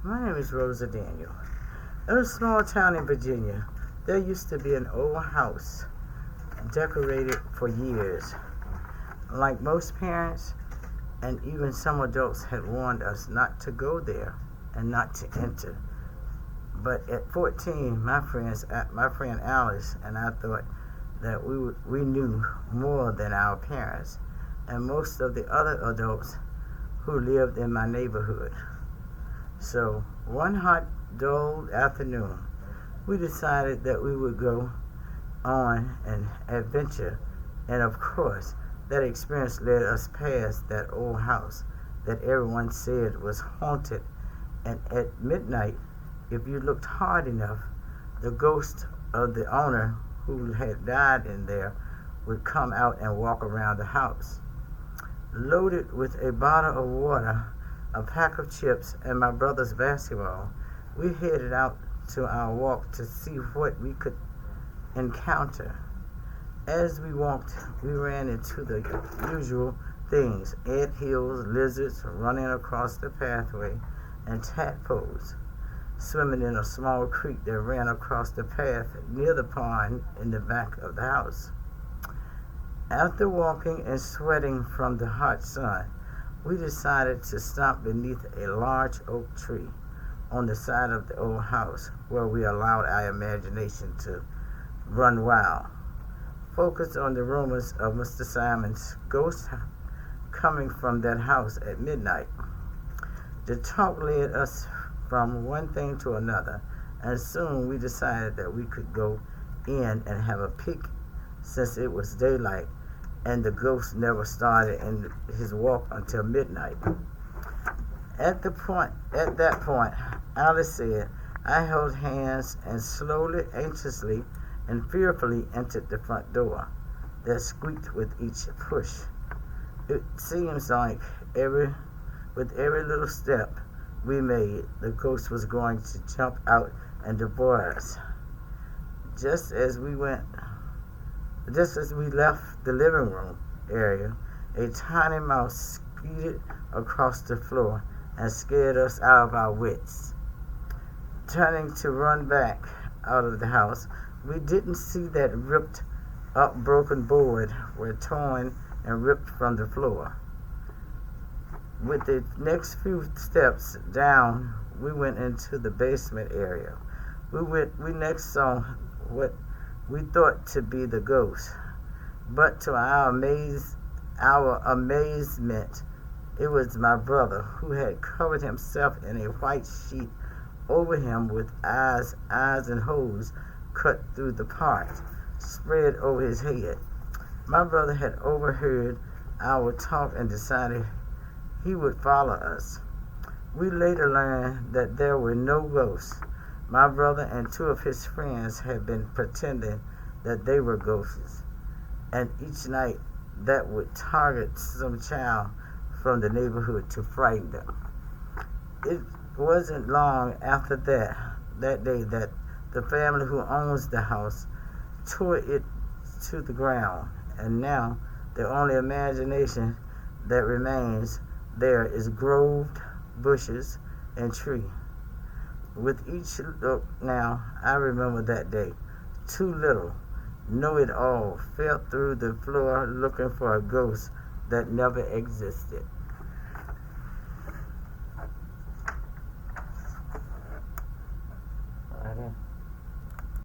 My name is Rosa Daniel. In a small town in Virginia, there used to be an old house decorated for years. Like most parents, and even some adults had warned us not to go there and not to enter. But at 14, my friend Alice and I thought that we knew more than our parents and most of the other adults who lived in my neighborhood. So one hot, dull afternoon, we decided that we would go on an adventure, and of course, that experience led us past that old house that everyone said was haunted, and at midnight, if you looked hard enough, the ghost of the owner who had died in there would come out and walk around the house. Loaded with a bottle of water, a pack of chips, and my brother's basketball, we headed out to our walk to see what we could encounter. As we walked, we ran into the usual things: anthills, lizards running across the pathway, and tadpoles swimming in a small creek that ran across the path near the pond in the back of the house. After walking and sweating from the hot sun, we decided to stop beneath a large oak tree on the side of the old house, where we allowed our imagination to run wild, focused on the rumors of Mr. Simon's ghost coming from that house at midnight. The talk led us from one thing to another, and soon we decided that we could go in and have a peek, since it was daylight and the ghost never started in his walk until midnight. At that point, Alice said, I held hands and slowly, anxiously, and fearfully entered the front door that squeaked with each push. It seems like with every little step we made, the ghost was going to jump out and devour us. Just as we left the living room area, a tiny mouse scooted across the floor and scared us out of our wits. Turning to run back out of the house, we didn't see that ripped up broken board were torn and ripped from the floor. With the next few steps down, we went into the basement area. We next saw what we thought to be the ghost, but to our amazement, it was my brother, who had covered himself in a white sheet over him with eyes and holes cut through the part spread over his head. My brother had overheard our talk and decided he would follow us. We later learned that there were no ghosts. My brother and two of his friends had been pretending that they were ghosts, and each night that would target some child from the neighborhood to frighten them. It wasn't long after that day that the family who owns the house tore it to the ground, and now the only imagination that remains there is groved bushes and tree. With each look now, I remember that day. Too little, know it all, fell through the floor looking for a ghost that never existed. Right.